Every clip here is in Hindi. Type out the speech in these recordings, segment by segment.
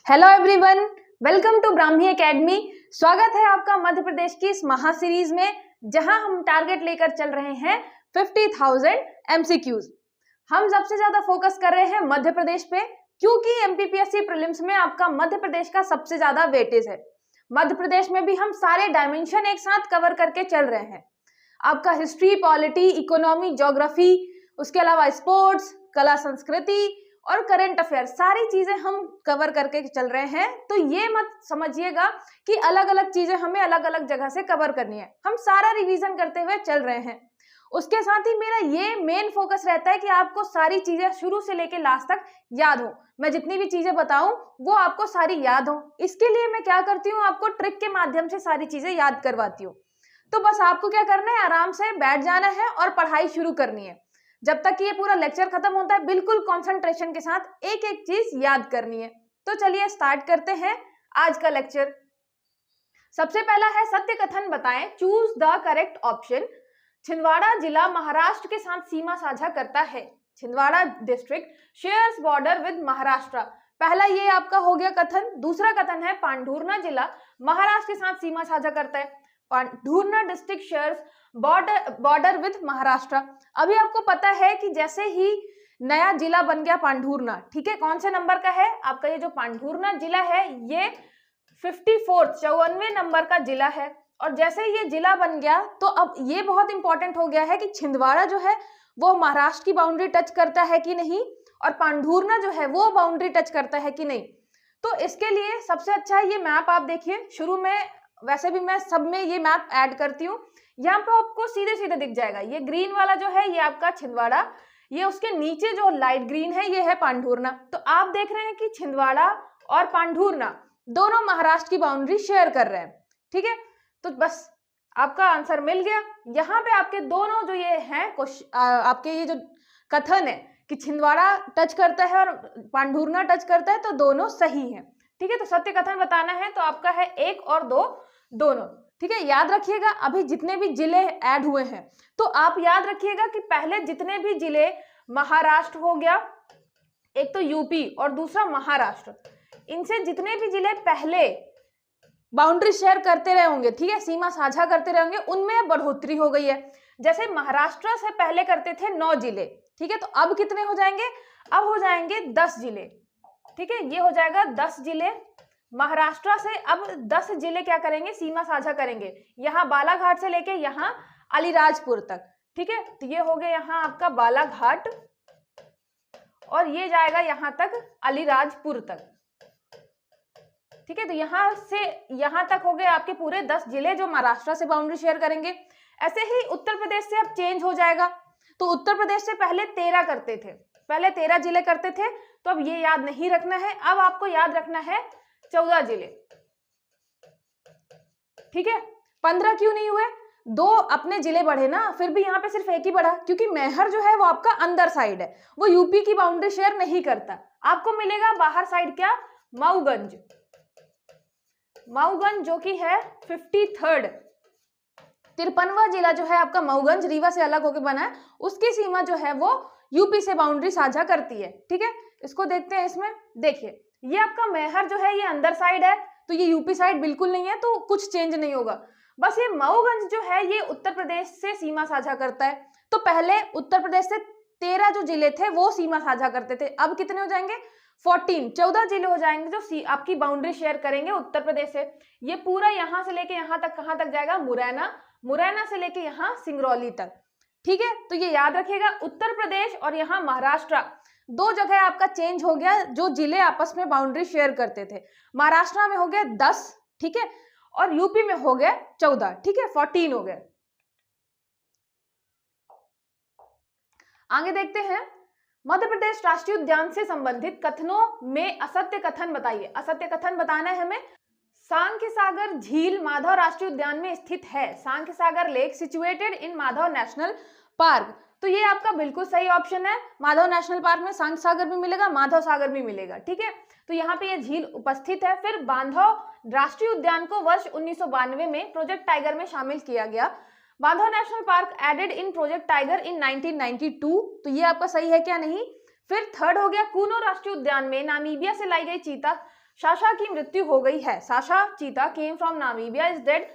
Hello everyone, welcome to Brahmi academy. स्वागत है आपका मध्य प्रदेश की इस महा सीरीज में, जहां हम टारगेट लेकर चल रहे हैं 50,000 एमसीक्यूज। हम सबसे ज्यादा फोकस कर रहे हैं मध्य प्रदेश पे, क्योंकि एमपीपीएससी प्रीलिम्स में आपका मध्य प्रदेश का सबसे ज्यादा वेटेज है। मध्य प्रदेश में भी हम सारे डायमेंशन एक साथ कवर करके चल रहे हैं। आपका हिस्ट्री, पॉलिटी, इकोनॉमी, ज्योग्राफी, उसके अलावा स्पोर्ट्स, कला, संस्कृति और करंट अफेयर, सारी चीजें हम कवर करके चल रहे हैं। तो ये मत समझिएगा कि अलग अलग चीजें हमें अलग अलग जगह से कवर करनी है, हम सारा रिवीजन करते हुए चल रहे हैं। उसके साथ ही मेरा ये मेन फोकस रहता है कि आपको सारी चीजें शुरू से लेकर लास्ट तक याद हो। मैं जितनी भी चीजें बताऊं वो आपको सारी याद हो। इसके लिए मैं क्या करती हूँ, आपको ट्रिक के माध्यम से सारी चीजें याद करवाती हूँ। तो बस आपको क्या करना है, आराम से बैठ जाना है और पढ़ाई शुरू करनी है। जब तक कि ये पूरा लेक्चर खत्म होता है, बिल्कुल कंसंट्रेशन के साथ एक एक चीज याद करनी है। तो चलिए स्टार्ट करते हैं आज का लेक्चर। सबसे पहला है सत्य कथन बताएं, choose the correct option. Chhindwara जिला महाराष्ट्र के साथ सीमा साझा करता है। Chhindwara district shares border with Maharashtra. पहला ये आपका हो गया कथन। दूसरा कथन है पांढुर्णा जिला महाराष्ट्र के साथ सीमा साझा करता है। Pandhurna district shares border with Maharashtra. अभी आपको पता है कि जैसे ही नया जिला बन गया पांढुर्णा, ठीक है, कौन से नंबर का है आपका ये जो पांढुर्णा जिला है, ये 54वें नंबर का जिला है। और जैसे ही ये जिला बन गया तो अब ये बहुत इंपॉर्टेंट हो गया है कि छिंदवाड़ा जो है वो महाराष्ट्र की बाउंड्री टच करता है कि नहीं, और पांढुर्णा जो है वो बाउंड्री टच करता है कि नहीं। तो इसके लिए सबसे अच्छा ये मैप आप देखिए शुरू में, वैसे भी मैं सब में ये मैप ऐड करती हूँ। यहाँ पे आपको सीधे सीधे दिख जाएगा, ये ग्रीन वाला जो है ये आपका छिंदवाड़ा, ये उसके नीचे जो लाइट ग्रीन है ये है पांढुर्णा। तो आप देख रहे हैं कि छिंदवाड़ा और पांढुर्णा दोनों महाराष्ट्र की बाउंड्री शेयर कर रहे हैं, ठीक है। तो बस आपका आंसर मिल गया। यहाँ पे आपके दोनों जो ये हैं आपके ये जो कथन है कि छिंदवाड़ा टच करता है और पांढुर्णा टच करता है, तो दोनों सही है, ठीक है। तो सत्य कथन बताना है तो आपका है 1 और 2 दोनों, ठीक है। याद रखिएगा अभी जितने भी जिले ऐड हुए हैं, तो आप याद रखिएगा कि पहले जितने भी जिले, महाराष्ट्र हो गया, एक तो यूपी और दूसरा महाराष्ट्र, इनसे जितने भी जिले पहले बाउंड्री शेयर करते रहे होंगे, ठीक है, सीमा साझा करते रहे होंगे, उनमें बढ़ोतरी हो गई है। जैसे महाराष्ट्र से पहले करते थे 9 जिले, ठीक है, तो अब कितने हो जाएंगे, अब हो जाएंगे 10 जिले, ठीक है, ये हो जाएगा 10 जिले। महाराष्ट्र से अब 10 जिले क्या करेंगे, सीमा साझा करेंगे, यहाँ बालाघाट से लेके यहाँ अलीराजपुर तक, ठीक है। तो ये हो गया यहाँ आपका बालाघाट और ये जाएगा यहाँ तक अलीराजपुर तक, ठीक है। तो यहाँ से यहाँ तक हो गए आपके पूरे 10 जिले जो महाराष्ट्र से बाउंड्री शेयर करेंगे। ऐसे ही उत्तर प्रदेश से अब चेंज हो जाएगा। तो उत्तर प्रदेश से पहले 13 करते थे, पहले 13 जिले करते थे, तो अब ये याद नहीं रखना है, अब आपको याद रखना है 14 जिले, ठीक है। 15 क्यों नहीं हुए, 2 अपने जिले बढ़े ना, फिर भी यहाँ पे सिर्फ एक ही बढ़ा, क्योंकि मैहर जो है वो आपका अंदर साइड है, वो यूपी की बाउंड्री शेयर नहीं करता। आपको मिलेगा बाहर साइड क्या, मऊगंज, मऊगंज जो कि है 53rd, 53वां जिला जो है आपका मऊगंज, रीवा से अलग होकर बना है, उसकी सीमा जो है वो यूपी से बाउंड्री साझा करती है, ठीक है। इसको देखते हैं, इसमें देखिए ये आपका मैहर जो है ये अंदर साइड है, तो ये यूपी साइड बिल्कुल नहीं है, तो कुछ चेंज नहीं होगा। बस ये मऊगंज जो है ये उत्तर प्रदेश से सीमा साझा करता है। तो पहले उत्तर प्रदेश से 13 जो जिले थे वो सीमा साझा करते थे, अब कितने हो जाएंगे, 14 जिले हो जाएंगे जो आपकी बाउंड्री शेयर करेंगे उत्तर प्रदेश से। ये पूरा यहाँ से लेके यहाँ तक कहाँ तक जाएगा, मुरैना, मुरैना से लेके यहाँ सिंगरौली तक, ठीक है। तो ये याद रखिएगा, उत्तर प्रदेश और यहाँ महाराष्ट्र, 2 जगह आपका चेंज हो गया, जो जिले आपस में बाउंड्री शेयर करते थे। महाराष्ट्र में हो गया 10, ठीक है, और यूपी में हो गया 14, ठीक है, 14 हो गए। आगे देखते हैं, मध्य प्रदेश राष्ट्रीय उद्यान से संबंधित कथनों में असत्य कथन बताइए। असत्य कथन बताना है हमें। सांख्य सागर झील माधव राष्ट्रीय उद्यान में स्थित है। Sankhya Sagar lake situated in Madhav national park. तो ये आपका बिल्कुल सही ऑप्शन है। माधव नेशनल पार्क में सांख्य सागर भी मिलेगा, माधव सागर भी मिलेगा, ठीक है। तो यहाँ पे ये झील उपस्थित है। फिर बांधव राष्ट्रीय उद्यान को वर्ष 1992 में प्रोजेक्ट टाइगर में शामिल किया गया। Bandhav national park added in project tiger in 1992। तो ये आपका सही है क्या, नहीं। फिर 3rd हो गया, कूनो राष्ट्रीय उद्यान में नामीबिया से लाई गई चीता साशा की मृत्यु हो गई है। साशा चीता came from Namibia is dead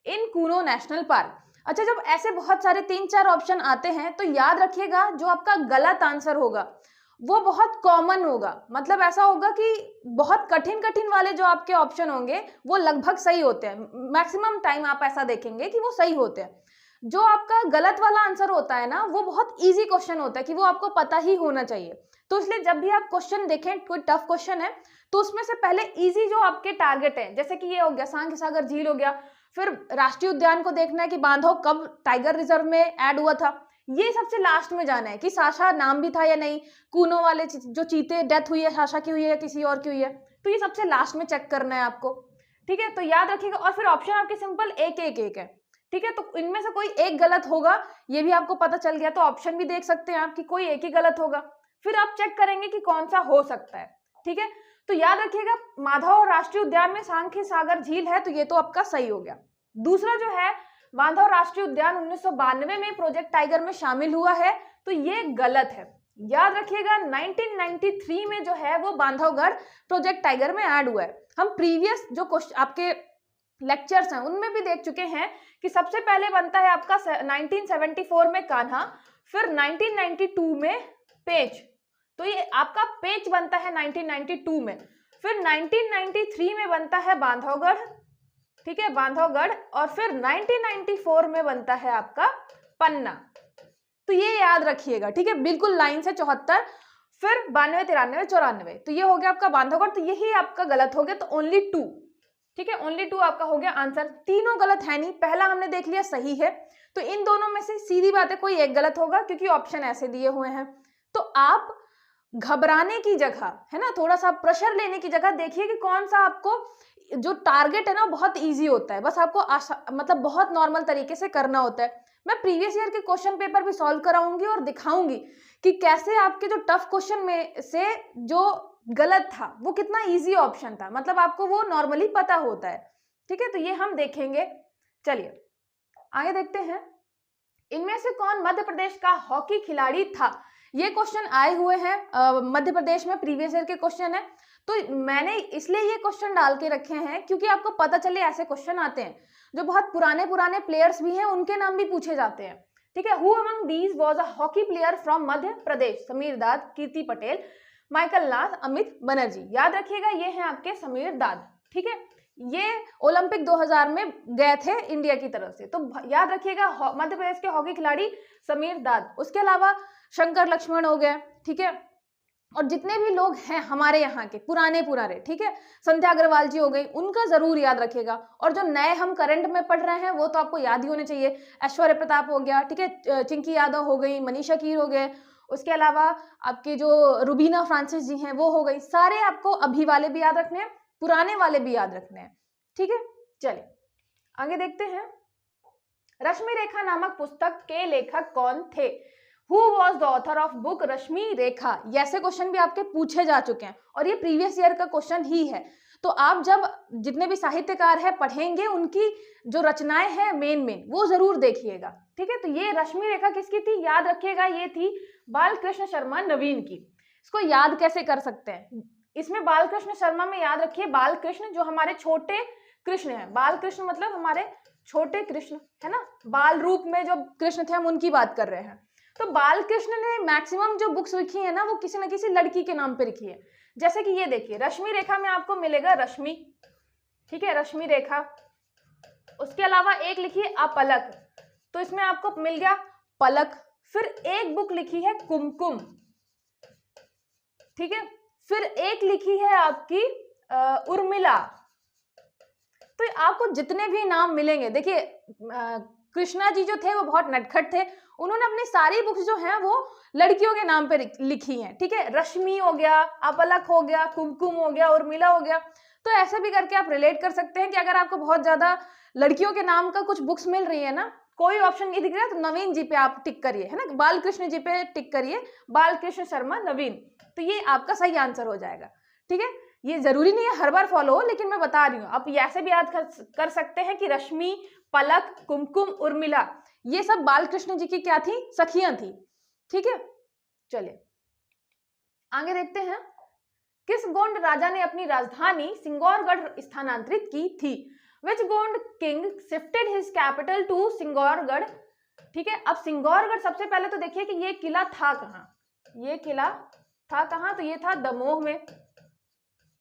in Kuno national park. अच्छा, जब ऐसे बहुत सारे 3-4 ऑप्शन आते हैं तो याद रखिएगा जो आपका गलत आंसर होगा वो बहुत कॉमन होगा। मतलब ऐसा होगा कि बहुत कठिन कठिन वाले जो आपके ऑप्शन होंगे वो लगभग सही होते हैं। मैक्सिमम टाइम आप ऐसा देखेंगे कि वो सही होते हैं। जो आपका गलत वाला आंसर होता है ना वो बहुत इजी क्वेश्चन होता है कि वो आपको पता ही होना चाहिए। तो इसलिए जब भी आप क्वेश्चन देखें, कोई टफ क्वेश्चन है तो उसमें से पहले इजी जो आपके टारगेट है, जैसे कि ये हो गया सांख्य सागर झील हो गया, फिर राष्ट्रीय उद्यान को देखना है कि बांधव कब टाइगर रिजर्व में ऐड हुआ था, ये सबसे लास्ट में जाना है कि साशा नाम भी था या नहीं, कूनो वाले जो चीते डेथ हुई है साशा की हुई है या किसी और की हुई है, तो ये सबसे लास्ट में चेक करना है आपको। ठीक है, तो याद रखिएगा। और फिर ऑप्शन आपके सिंपल एक एक एक है। ठीक है, तो इनमें से कोई एक गलत होगा, ये भी आपको पता चल गया। तो ऑप्शन भी देख सकते हैं आप कि कोई एक ही गलत होगा, फिर आप चेक करेंगे कि कौन सा हो सकता है। ठीक है, तो याद रखिएगा माधव राष्ट्रीय उद्यान में सांख्य सागर झील है, तो ये तो आपका सही हो गया। दूसरा जो है बांधव राष्ट्रीय उद्यान 1992 में प्रोजेक्ट टाइगर में शामिल हुआ है, तो ये गलत है। याद रखिएगा 1993 में जो है वो बांधवगढ़ प्रोजेक्ट टाइगर में ऐड हुआ है। हम प्रीवियस जो क्वेश्चन आपके लेक्चर्स हैं उनमें भी देख चुके हैं कि सबसे पहले बनता है आपका 1974 में कान्हा, फिर 1992 में पेंच, तो ये आपका पेंच बनता है 1992 में, फिर 1993 में बनता है बांधवगढ़। ठीक है, बांधवगढ़, और फिर 1994 में बनता है आपका पन्ना। तो ये याद रखिएगा। ठीक है, बिल्कुल लाइन से 74, फिर 92, 93, 94, तो ये हो गया आपका बांधवगढ़। तो यही आपका गलत हो गया, तो ओनली 2। ठीक है, ओनली 2 आपका हो गया आंसर। तीनों गलत है नहीं, पहला हमने देख लिया सही है, तो इन दोनों में से सीधी बात है कोई एक गलत होगा क्योंकि ऑप्शन ऐसे दिए हुए हैं। तो आप घबराने की जगह है ना, थोड़ा सा प्रेशर लेने की जगह देखिए कि कौन सा आपको जो टारगेट है ना बहुत इजी होता है, बस आपको मतलब बहुत नॉर्मल तरीके से करना होता है। मैं प्रीवियस ईयर के क्वेश्चन पेपर भी सॉल्व कराऊंगी और दिखाऊंगी कि कैसे आपके जो टफ क्वेश्चन में से जो गलत था वो कितना इजी ऑप्शन था, मतलब आपको वो नॉर्मली पता होता है। ठीक है, तो ये हम देखेंगे। चलिए आगे देखते हैं। इनमें से कौन मध्य प्रदेश का हॉकी खिलाड़ी था? ये क्वेश्चन आए हुए हैं मध्य प्रदेश में, प्रीवियस ईयर के क्वेश्चन है, तो मैंने इसलिए ये क्वेश्चन डाल के रखे हैं क्योंकि आपको पता चले ऐसे क्वेश्चन आते हैं जो बहुत पुराने पुराने प्लेयर्स भी हैं उनके नाम भी पूछे जाते हैं। ठीक है, who among these was a hockey player from Madhya Pradesh? Sameer Dad, Kirti Patel, Michael Nath, Amit Banerjee. याद रखिएगा ये हैं आपके समीर दाद। ठीक है, ये ओलंपिक 2000 में गए थे इंडिया की तरफ से, तो याद रखिएगा मध्य प्रदेश के हॉकी खिलाड़ी समीर दाद। उसके अलावा शंकर लक्ष्मण हो गए। ठीक है, और जितने भी लोग हैं हमारे यहाँ के पुराने पुराने, ठीक है, संध्या अग्रवाल जी हो गई, उनका जरूर याद रखिएगा। और जो नए हम करंट में पढ़ रहे हैं वो तो आपको याद ही होने चाहिए। ऐश्वर्य प्रताप हो गया, ठीक है, चिंकी यादव हो गई, मनीषा कीर हो गए, उसके अलावा आपके जो रुबीना फ्रांसिस जी हैं वो हो गई। सारे आपको अभी वाले भी याद रखने हैं, पुराने वाले भी याद रखने हैं। ठीक है, चलिए आगे देखते हैं। रश्मि रेखा नामक पुस्तक के लेखक कौन थे? Who was the author of book रश्मि रेखा? ये ऐसे क्वेश्चन भी आपके पूछे जा चुके हैं और ये प्रीवियस ईयर का क्वेश्चन ही है। तो आप जब जितने भी साहित्यकार हैं पढ़ेंगे उनकी जो रचनाएं हैं मेन वो जरूर देखिएगा। ठीक है, तो ये रश्मि रेखा किसकी थी? याद रखिएगा ये थी बालकृष्ण शर्मा नवीन की। इसको याद कैसे कर सकते हैं? इसमें बालकृष्ण शर्मा में याद रखिए बालकृष्ण जो हमारे छोटे कृष्ण है। बालकृष्ण मतलब हमारे छोटे कृष्ण है ना, बाल रूप में जो कृष्ण थे हम उनकी बात कर रहे हैं। तो बालकृष्ण ने मैक्सिमम जो बुक्स लिखी है ना वो किसी न किसी लड़की के नाम पे लिखी है। जैसे कि ये देखिए रश्मि रेखा में आपको मिलेगा रश्मि, ठीक है, रश्मि रेखा। उसके अलावा एक लिखी है अपलक, तो इसमें आपको मिल गया पलक। फिर एक बुक लिखी है कुमकुम, ठीक है, फिर एक लिखी है आपकी उर्मिला। तो आपको जितने भी नाम मिलेंगे, देखिए कृष्णा जी जो थे वो बहुत नटखट थे, उन्होंने अपनी सारी बुक्स जो हैं वो लड़कियों के नाम पे लिखी हैं। ठीक है, रश्मि हो गया, अपलक हो गया, कुमकुम हो गया, उर्मिला हो गया। तो ऐसे भी करके आप रिलेट कर सकते हैं कि अगर आपको बहुत ज्यादा लड़कियों के नाम का कुछ बुक्स मिल रही है ना, कोई ऑप्शन नहीं दिख रहा तो नवीन जी पे आप टिक करिए, है ना, बालकृष्ण जी पे टिक करिए, बालकृष्ण शर्मा नवीन, तो ये आपका सही आंसर हो जाएगा। ठीक है, ये जरूरी नहीं है हर बार फॉलो हो, लेकिन मैं बता रही हूँ आप ऐसे भी याद कर सकते हैं कि रश्मि, पलक, कुमकुम, उर्मिला ये सब बालकृष्ण जी की क्या थी? सखियां थी। ठीक है, चलिए आगे देखते हैं। किस गोंड राजा ने अपनी राजधानी सिंगौरगढ़ स्थानांतरित की थी? Which Gond king shifted his capital to Singaurgarh? ठीक है, अब सिंगौरगढ़ सबसे पहले तो देखिए कि ये किला था कहाँ, ये किला था कहाँ, तो ये था दमोह में।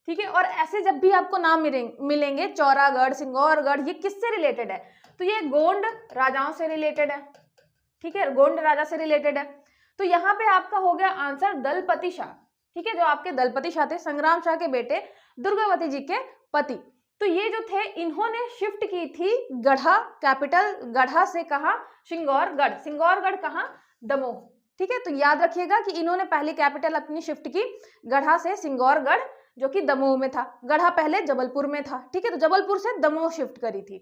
ठीक है, और ऐसे जब भी आपको नाम मिलेंगे चौरागढ़, सिंगौरगढ़, ये किससे रिलेटेड है? तो ये गोंड राजाओं से रिलेटेड है। ठीक है, गोंड राजा से रिलेटेड है। तो यहाँ पे आपका हो गया आंसर दलपति शाह। ठीक है, जो आपके दलपति शाह थे, संग्राम शाह के बेटे, दुर्गावती जी के पति। तो ये जो थे, इन्होंने शिफ्ट की थी गढ़ा, कैपिटल गढ़ा से कहा, सिंगौरगढ़। सिंगौरगढ़ कहाँ? दमोह। ठीक है, तो याद रखिएगा कि इन्होंने पहली कैपिटल अपनी शिफ्ट की गढ़ा से सिंगौरगढ़, जो कि दमोह में था। गढ़ा पहले जबलपुर में था। ठीक है, तो जबलपुर से दमोह शिफ्ट करी थी।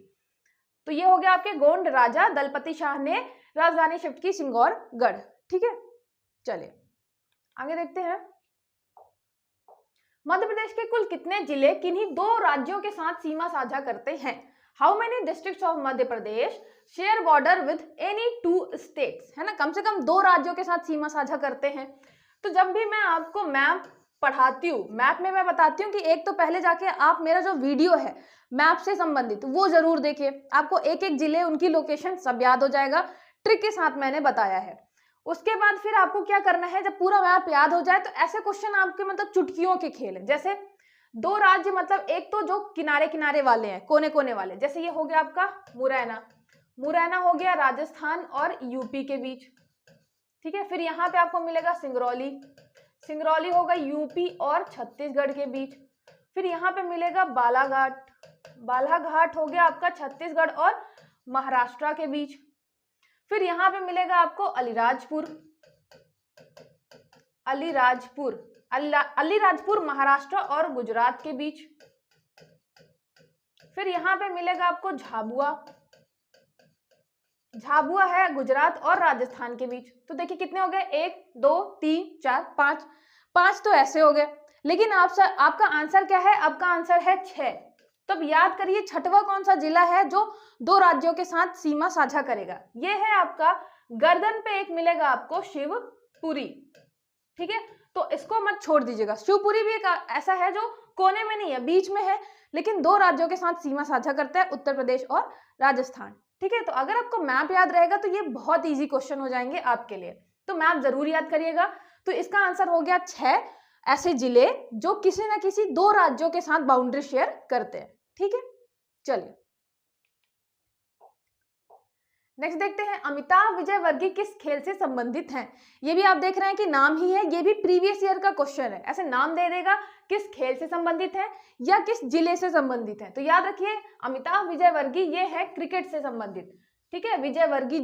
तो ये हो गया आपके गोंड राजा दलपति शाह ने राजधानी शिफ्ट की सिंगौरगढ़। ठीक है, चलिए आगे देखते हैं। मध्य प्रदेश के कुल कितने जिले किन्हीं दो राज्यों के साथ सीमा साझा करते हैं? How many districts of Madhya Pradesh share border with any two states? है ना, कम से कम दो राज्यों के साथ सीमा साझा करते हैं। तो जब भी मैं आपको मैप पढ़ाती हूँ, मैप में मैं बताती हूँ कि एक तो पहले जाके आप मेरा जो वीडियो है मैप से संबंधित वो जरूर देखिए, आपको एक एक जिले, उनकी लोकेशन सब याद हो जाएगा, ट्रिक के साथ मैंने बताया है। उसके बाद फिर आपको क्या करना है, जब पूरा मैप याद हो जाए तो ऐसे क्वेश्चन आपके मतलब चुटकियों के खेल है। जैसे दो राज्य, मतलब एक तो जो किनारे किनारे वाले हैं, कोने कोने वाले, जैसे ये हो गया आपका मुरैना। मुरैना हो गया राजस्थान और यूपी के बीच। ठीक है, फिर यहाँ पे आपको मिलेगा सिंगरौली। सिंगरौली होगा यूपी और छत्तीसगढ़ के बीच। फिर यहाँ पे मिलेगा बालाघाट। बालाघाट हो गया आपका छत्तीसगढ़ और महाराष्ट्र के बीच। फिर यहाँ पे मिलेगा आपको अलीराजपुर। अलीराजपुर महाराष्ट्र और गुजरात के बीच। फिर यहाँ पे मिलेगा आपको झाबुआ। झाबुआ है गुजरात और राजस्थान के बीच। तो देखिए कितने हो गए, 1 2 3 4 5, 5 तो ऐसे हो गए। लेकिन आपका आंसर क्या है? आपका आंसर है 6। तो अब याद करिए छठवां कौन सा जिला है जो दो राज्यों के साथ सीमा साझा करेगा? ये है आपका गर्दन पे एक मिलेगा आपको शिवपुरी। ठीक है, तो इसको मत छोड़ दीजिएगा। शिवपुरी भी एक ऐसा है जो कोने में नहीं है, बीच में है, लेकिन दो राज्यों के साथ सीमा साझा करता है, उत्तर प्रदेश और राजस्थान। ठीक है, तो अगर आपको मैप याद रहेगा तो ये बहुत इजी क्वेश्चन हो जाएंगे आपके लिए, तो मैप जरूर याद करिएगा। तो इसका आंसर हो गया 6 ऐसे जिले जो किसी ना किसी दो राज्यों के साथ बाउंड्री शेयर करते हैं। ठीक है, चलिए नेक्स्ट देखते हैं, अमिताभ विजयवर्गीय किस खेल से संबंधित हैं? ये भी आप देख रहे हैं कि नाम ही है, ये भी प्रीवियस ईयर का क्वेश्चन है। ऐसे नाम दे देगा किस खेल से संबंधित है या किस जिले से संबंधित है। तो याद रखिए अमिताभ विजयवर्गीय ये है क्रिकेट से संबंधित। ठीक है, विजयवर्गीय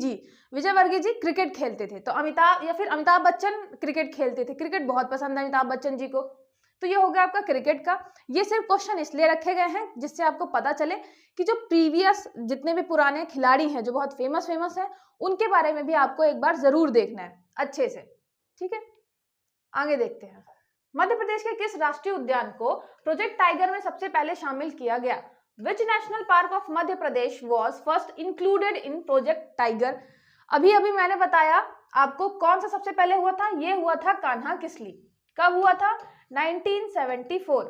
जी क्रिकेट खेलते थे। तो अमिताभ या फिर अमिताभ बच्चन क्रिकेट खेलते थे, क्रिकेट बहुत पसंद है अमिताभ बच्चन जी को। तो ये हो गया आपका क्रिकेट का। ये सिर्फ क्वेश्चन इसलिए रखे गए हैं जिससे आपको पता चले कि जो प्रीवियस जितने भी पुराने खिलाड़ी हैं जो बहुत फेमस हैं, उनके बारे में भी आपको एक बार जरूर देखना है अच्छे से। ठीक है, आगे देखते हैं। मध्य प्रदेश के किस राष्ट्रीय उद्यान को प्रोजेक्ट टाइगर में सबसे पहले शामिल किया गया? Which national park of Madhya Pradesh was first included in project tiger? अभी मैंने बताया आपको कौन सा सबसे पहले हुआ था, ये हुआ था कान्हा किसली। कब हुआ था? 1974।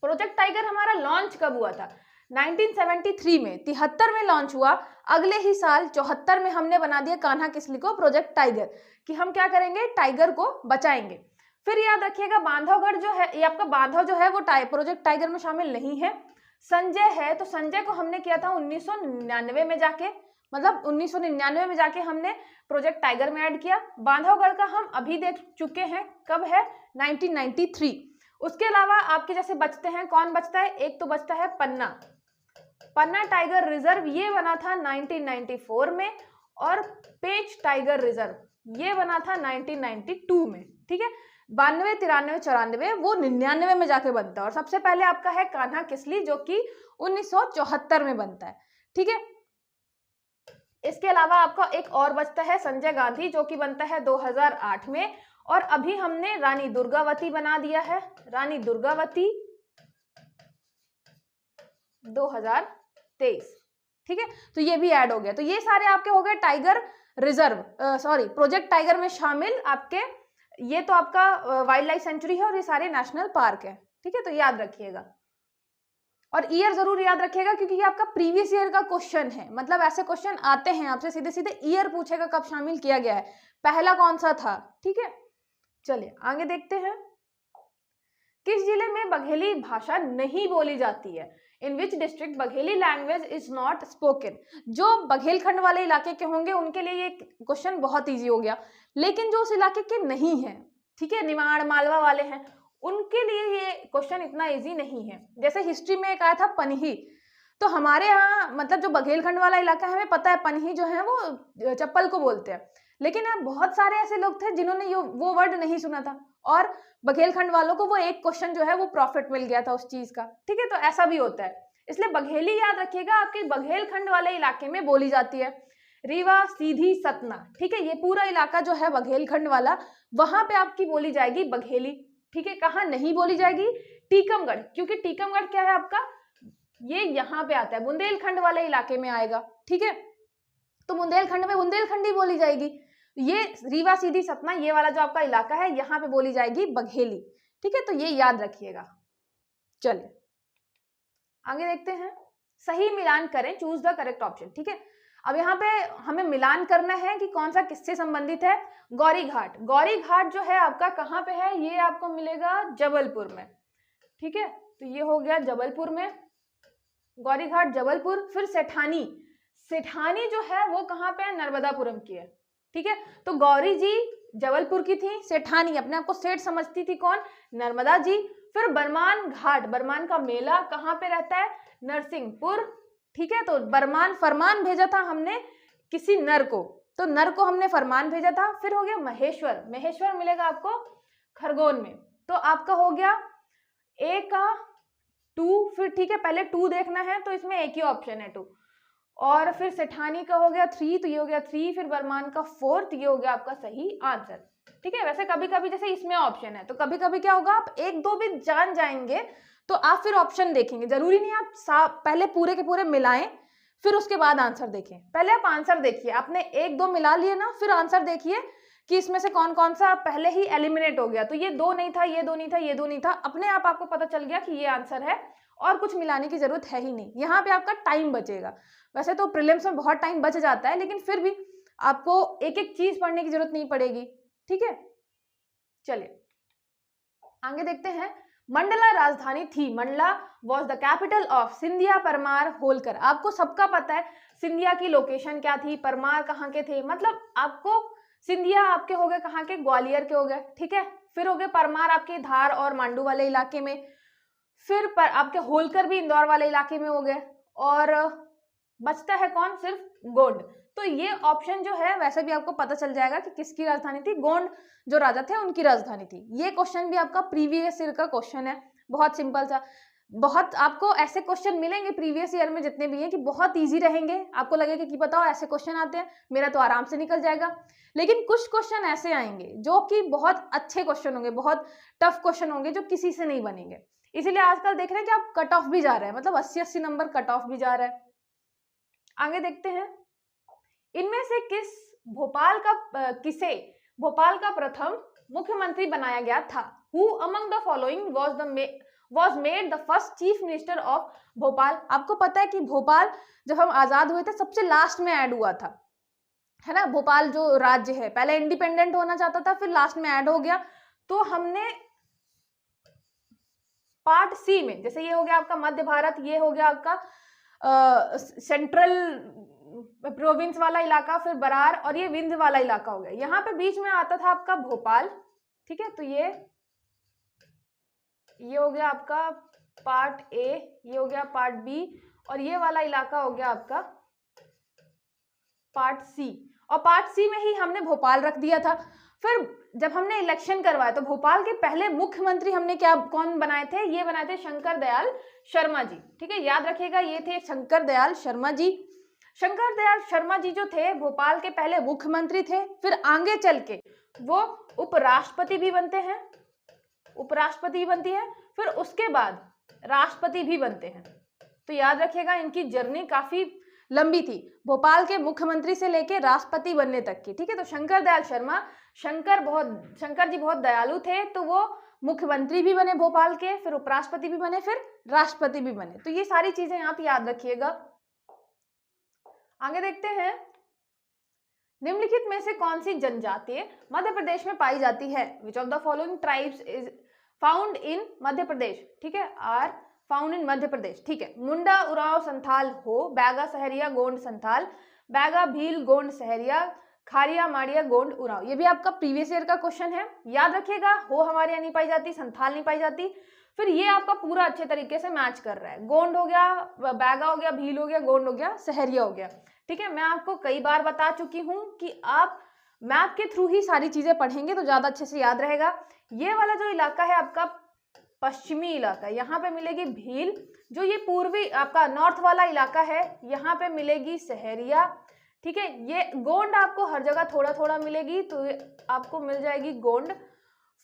प्रोजेक्ट टाइगर हमारा लॉन्च कब हुआ था? 1973 में। 73 में लॉन्च हुआ, अगले ही साल 74 में हमने बना दिया कान्हा किसली को प्रोजेक्ट टाइगर, कि हम क्या करेंगे, टाइगर को बचाएंगे। फिर याद रखिएगा बांधवगढ़ जो है, ये आपका बांधव जो है वो प्रोजेक्ट टाइगर में शामिल नहीं है। संजय है, तो संजय को हमने किया था 1999 में जाके, मतलब 1999 में जाके हमने प्रोजेक्ट टाइगर में ऐड किया। बांधवगढ़ का हम अभी देख चुके हैं, कब है? 1993। उसके अलावा आपके जैसे बचते हैं, कौन बचता है? एक तो बचता है पन्ना टाइगर रिजर्व, ये बना था 1994 में, और पेंच टाइगर रिजर्व ये बना था 1992 में। ठीक है, 92, 93, 94 वो 99 में जाके बनता है। और सबसे पहले आपका है कान्हा किसली जो कि 1974 में बनता है। ठीक है, इसके अलावा आपका एक और बचता है संजय गांधी जो कि बनता है 2008 में, और अभी हमने रानी दुर्गावती बना दिया है, रानी दुर्गावती 2023। ठीक है, तो ये भी ऐड हो गया। तो ये सारे आपके हो गए टाइगर रिजर्व, प्रोजेक्ट टाइगर में शामिल आपके ये तो आपका वाइल्ड लाइफ सेंचुरी है और ये सारे नेशनल पार्क है, ठीक है, तो याद रखिएगा। और ईयर जरूर याद रखिएगा क्योंकि ये आपका प्रीवियस ईयर का क्वेश्चन है, मतलब ऐसे क्वेश्चन आते हैं आपसे सीधे सीधे, ईयर पूछेगा कब शामिल किया गया है, पहला कौन सा था, ठीक है। चलिए आगे देखते हैं। किस जिले में बघेली भाषा नहीं बोली जाती है? In which district Bagheli language is not spoken. जो बघेलखंड वाले इलाके के होंगे उनके लिए ये क्वेश्चन बहुत ईजी हो गया, लेकिन जो उस इलाके के नहीं है, ठीक है, निमाड़ मालवा वाले हैं, उनके लिए ये क्वेश्चन इतना इजी नहीं है। जैसे हिस्ट्री में एक आया था पनही, तो हमारे यहाँ मतलब जो बघेलखंड वाला इलाका है हमें पता है पनही जो है वो चप्पल को बोलते हैं, लेकिन बहुत सारे ऐसे लोग थे जिन्होंने वो वर्ड नहीं सुना था और बघेलखंड वालों को वो एक क्वेश्चन जो है वो प्रॉफिट मिल गया था उस चीज का, ठीक है, तो ऐसा भी होता है। इसलिए बघेली याद रखिएगा आपके बघेलखंड वाले इलाके में बोली जाती है। रीवा, सीधी, सतना, ठीक है, ये पूरा इलाका जो है बघेलखंड वाला, वहां पे आपकी बोली जाएगी बघेली, ठीक है। कहाँ नहीं बोली जाएगी? टीकमगढ़, क्योंकि टीकमगढ़ क्या है आपका, ये यहाँ पे आता है, बुंदेलखंड वाले इलाके में आएगा, ठीक है, तो बुंदेलखंड में बुंदेलखंडी बोली जाएगी। ये रीवा, सीधी, सतना, ये वाला जो आपका इलाका है यहाँ पे बोली जाएगी बघेली, ठीक है, तो ये याद रखिएगा। चलिए आगे देखते हैं। सही मिलान करें, चूज द करेक्ट ऑप्शन, ठीक है। अब यहाँ पे हमें मिलान करना है कि कौन सा किससे संबंधित है। गौरी घाट, गौरी घाट जो है आपका कहाँ पे है, ये आपको मिलेगा जबलपुर में, ठीक है, तो ये हो गया जबलपुर में, गौरी घाट जबलपुर। फिर सेठानी, सेठानी जो है वो कहाँ पे है, नर्मदापुरम की है, ठीक है, तो गौरी जी जबलपुर की थी, सेठानी अपने आप को सेठ समझती थी कौन, नर्मदा जी। फिर बरमान घाट, बरमान का मेला कहाँ पे रहता है, नरसिंहपुर, ठीक है, तो बरमान, फरमान भेजा था हमने किसी नर को, तो नर को हमने फरमान भेजा था। फिर हो गया महेश्वर, महेश्वर मिलेगा आपको खरगोन में, तो आपका हो गया ए का 2, फिर ठीक है, पहले 2 देखना है तो इसमें एक ही ऑप्शन है 2, और फिर सेठानी का हो गया 3, तो ये हो गया 3, फिर बरमान का 4, तो ये हो गया आपका सही आंसर, ठीक है। वैसे कभी कभी जैसे इसमें ऑप्शन है तो कभी कभी क्या होगा, आप 1-2 भी जान जाएंगे तो आप फिर ऑप्शन देखेंगे, जरूरी नहीं आप पहले पूरे के पूरे मिलाएं फिर उसके बाद आंसर देखें। पहले आप आंसर देखिए, आपने 1-2 मिला लिए ना, फिर आंसर देखिए कि इसमें से कौन कौन सा पहले ही एलिमिनेट हो गया, तो ये 2 नहीं था, ये 2 नहीं था, ये 2 नहीं था, अपने आप आपको पता चल गया कि ये आंसर है और कुछ मिलाने की जरूरत है ही नहीं। यहाँ पे आपका टाइम बचेगा, वैसे तो प्रीलिम्स में बहुत टाइम बच जाता है, लेकिन फिर भी आपको एक एक चीज पढ़ने की जरूरत नहीं पड़ेगी, ठीक है। चलिए आगे देखते हैं। मंडला राजधानी थी, Mandla was the capital of Scindia, Parmar, Holkar. आपको सबका पता है सिंधिया की लोकेशन क्या थी, परमार कहाँ के थे, मतलब आपको सिंधिया आपके हो गए कहाँ के, ग्वालियर के हो गए, ठीक है। फिर हो गए परमार आपके धार और मांडू वाले इलाके में, फिर आपके होलकर भी इंदौर वाले इलाके में हो गए, और बचता है कौन, सिर्फ गोंड। तो ये ऑप्शन जो है वैसे भी आपको पता चल जाएगा कि किसकी राजधानी थी, गोंड जो राजा थे उनकी राजधानी थी। ये क्वेश्चन भी आपका प्रीवियस ईयर का क्वेश्चन है, बहुत सिंपल सा। बहुत आपको ऐसे क्वेश्चन मिलेंगे प्रीवियस ईयर में जितने भी हैं कि बहुत इजी रहेंगे, आपको लगेगा कि बताओ ऐसे क्वेश्चन आते हैं, मेरा तो आराम से निकल जाएगा। लेकिन कुछ क्वेश्चन ऐसे आएंगे जो कि बहुत अच्छे क्वेश्चन होंगे, बहुत टफ क्वेश्चन होंगे जो किसी से नहीं बनेंगे। इसीलिए आजकल देख रहे हैं कि आप कट ऑफ भी जा रहे हैं, मतलब 80-80 नंबर कट ऑफ भी जा रहा है। आगे देखते हैं। इनमें से किसे भोपाल का प्रथम मुख्यमंत्री बनाया गया था? Who among the following was made the first chief minister of Bhopal? आपको पता है कि भोपाल जब हम आजाद हुए थे सबसे लास्ट में ऐड हुआ था, है ना। भोपाल जो राज्य है पहले इंडिपेंडेंट होना चाहता था, फिर लास्ट में ऐड हो गया। तो हमने पार्ट सी में, जैसे ये हो गया आपका मध्य भारत, ये हो गया आपका सेंट्रल प्रोविंस वाला इलाका, फिर बरार, और ये विंध्य वाला इलाका हो गया। यहाँ पे बीच में आता था आपका भोपाल, ठीक है, तो ये हो गया आपका पार्ट ए, ये हो गया पार्ट बी, और ये वाला इलाका हो गया आपका पार्ट सी, और पार्ट सी में ही हमने भोपाल रख दिया था। फिर जब हमने इलेक्शन करवाया तो भोपाल के पहले मुख्यमंत्री हमने कौन बनाए थे, ये बनाए थे शंकर दयाल शर्मा जी, ठीक है, याद रखिएगा ये थे शंकर दयाल शर्मा जी। शंकर दयाल शर्मा जी जो थे भोपाल के पहले मुख्यमंत्री थे, फिर आगे चल के वो उपराष्ट्रपति भी बनते हैं, उपराष्ट्रपति भी बनती है, फिर उसके बाद राष्ट्रपति भी बनते हैं। तो याद रखिएगा इनकी जर्नी काफी लंबी थी, भोपाल के मुख्यमंत्री से लेके राष्ट्रपति बनने तक की। ठीक है, तो शंकर दयाल शर्मा, शंकर जी बहुत दयालु थे, तो वो मुख्यमंत्री भी बने भोपाल के, फिर उपराष्ट्रपति भी बने, फिर राष्ट्रपति भी बने। तो ये सारी चीजें आप याद रखिएगा। आगे देखते हैं, निम्नलिखित में से कौन सी जनजातीय मध्य प्रदेश में पाई जाती है? Which of the following tribes is found in Madhya Pradesh? ठीक है, are found in Madhya Pradesh. ठीक है, मुंडा, उरांव, संथाल, हो, बैगा, सहरिया, गोंड, संथाल, बैगा, भील, गोंड, सहरिया, खारिया, माड़िया, गोंड, उरांव। ये भी आपका प्रीवियस ईयर का क्वेश्चन है, याद रखिएगा। हो हमारे यहाँ नहीं पाई जाती, संथाल नहीं पाई जाती। फिर ये आपका पूरा अच्छे तरीके से मैच कर रहा है, गोंड हो गया, बैगा हो गया, भील हो गया, गोंड हो गया, सहरिया हो गया। ठीक है, मैं आपको कई बार बता चुकी हूँ कि आप मैप के थ्रू ही सारी चीजें पढ़ेंगे तो ज्यादा अच्छे से याद रहेगा। ये वाला जो इलाका है आपका पश्चिमी इलाका, यहाँ पे मिलेगी भील। जो ये पूर्वी आपका नॉर्थ वाला इलाका है, यहाँ पे मिलेगी सहरिया। ठीक है, ये गोंड आपको हर जगह थोड़ा थोड़ा मिलेगी, तो आपको मिल जाएगी गोंड।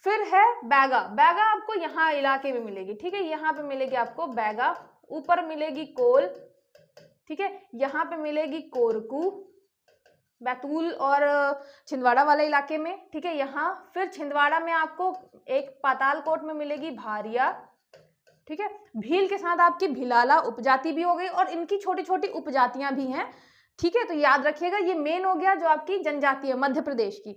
फिर है बैगा, बैगा आपको यहाँ इलाके में मिलेगी। ठीक है, यहाँ पे मिलेगी आपको बैगा, ऊपर मिलेगी कोल। ठीक है, यहाँ पे मिलेगी कोरकू, बैतूल और छिंदवाड़ा वाले इलाके में। ठीक है, यहाँ फिर छिंदवाड़ा में आपको एक पातालकोट में मिलेगी भारिया। ठीक है, भील के साथ आपकी भिलाला उपजाति भी हो गई, और इनकी छोटी छोटी उपजातियां भी हैं। ठीक है, तो याद रखिएगा, ये मेन हो गया जो आपकी जनजाति है मध्य प्रदेश की।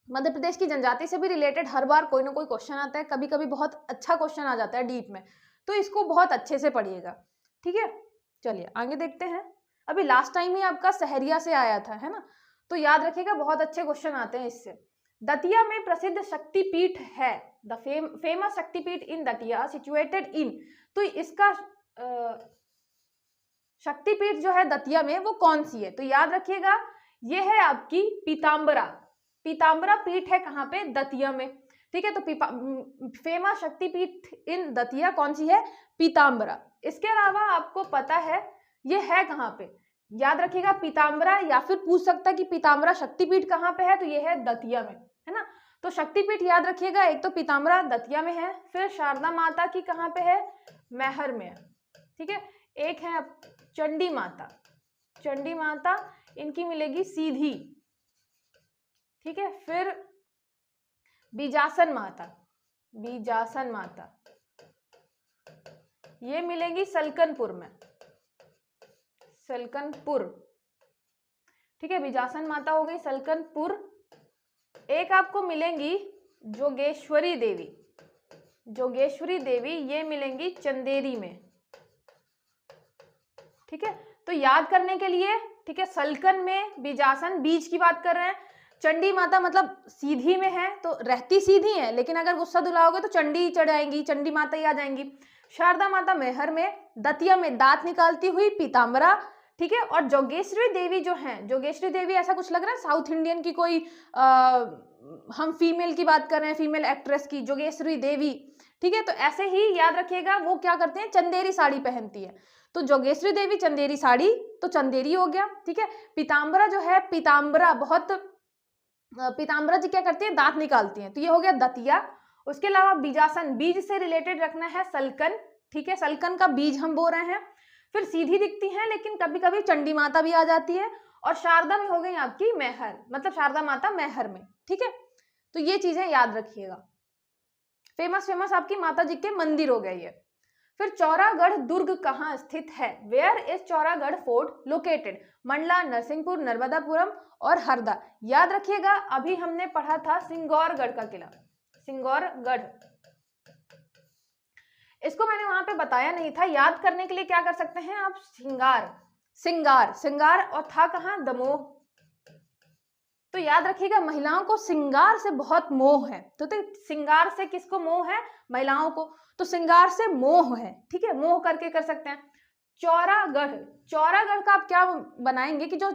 मध्य प्रदेश की जनजाति से भी रिलेटेड हर बार कोई ना कोई क्वेश्चन आता है, कभी कभी बहुत अच्छा क्वेश्चन आ जाता है डीप में, तो इसको बहुत अच्छे से पढ़िएगा। ठीक है, चलिए आगे देखते हैं। अभी लास्ट टाइम ही आपका सहरिया से आया था, है ना, तो याद रखिएगा, बहुत अच्छे क्वेश्चन आते हैं इससे। दतिया में प्रसिद्ध शक्तिपीठ है, द फेमस शक्तिपीठ इन दतिया सिचुएटेड इन, तो इसका शक्तिपीठ जो है दतिया में वो कौन सी है? तो याद रखिएगा, ये है आपकी पीताम्बरा। पीताम्बरा पीठ है कहाँ पे? दतिया में। ठीक है, तो फेमस शक्तिपीठ इन दतिया कौन सी है? पीताम्बरा। इसके अलावा आपको पता है ये है कहाँ पे? याद रखिएगा पीताम्बरा, या फिर पूछ सकता है कि पीताम्बरा शक्तिपीठ कहाँ पे है, तो ये है दतिया में, है ना। तो शक्तिपीठ याद रखिएगा, एक तो पीताम्बरा दतिया में है, फिर शारदा माता की कहाँ पे है? मैहर में है। ठीक है, एक है चंडी माता, चंडी माता इनकी मिलेगी सीधी। ठीक है, फिर बीजासन माता, बीजासन माता ये मिलेगी सलकनपुर में, सलकनपुर। ठीक है, बीजासन माता हो गई सलकनपुर। एक आपको मिलेंगी जोगेश्वरी देवी, जोगेश्वरी देवी ये मिलेंगी चंदेरी में। ठीक है, तो याद करने के लिए, ठीक है, सलकन में बीजासन बीज की बात कर रहे हैं, चंडी माता मतलब सीधी में है, तो रहती सीधी है, लेकिन अगर गुस्सा दिलाओगे तो चंडी चढ़ आएंगी, चंडी माता ही आ जाएंगी। शारदा माता मैहर में, दतिया में दांत निकालती हुई पीताम्बरा। ठीक है, और जोगेश्वरी देवी जो है, जोगेश्वरी देवी ऐसा कुछ लग रहा है साउथ इंडियन की कोई हम फीमेल की बात कर रहे हैं, फीमेल एक्ट्रेस की, जोगेश्वरी देवी। ठीक है, तो ऐसे ही याद रखिएगा, वो क्या करते हैं? चंदेरी साड़ी पहनती है, तो जोगेश्वरी देवी चंदेरी साड़ी, तो चंदेरी हो गया। ठीक है, पीताम्बरा जो है, पीताम्बरा बहुत, पीताम्बरा जी क्या करती है? दांत निकालती हैं, तो ये हो गया दतिया। उसके अलावा बीजासन, बीज से रिलेटेड रखना है सलकन। ठीक है, सलकन का बीज हम बोल रहे हैं। फिर सीधी दिखती हैं, लेकिन कभी कभी चंडी माता भी आ जाती है, और शारदा में हो गई आपकी मैहर, मतलब शारदा माता मैहर में। ठीक है, तो ये चीजें याद रखिएगा। फेमस आपकी माता जी के मंदिर हो गए ये। फिर चौरागढ़ दुर्ग कहाँ स्थित है? Where is Chauragarh fort located? Mandla, Narsinghpur, Narmadapuram और हरदा। याद रखिएगा, अभी हमने पढ़ा था सिंगौरगढ़ का किला, सिंगौरगढ़, इसको मैंने वहां पे बताया नहीं था। याद करने के लिए क्या कर सकते हैं आप? सिंगार, सिंगार, सिंगार, और था कहाँ? दमोह। तो याद रखिएगा, महिलाओं को सिंगार से बहुत मोह है। तो सिंगार से किसको मोह है? महिलाओं को। तो सिंगार से मोह है। ठीक है, मोह करके कर सकते हैं। चौरागढ़, चौरागढ़ का आप क्या बनाएंगे कि जो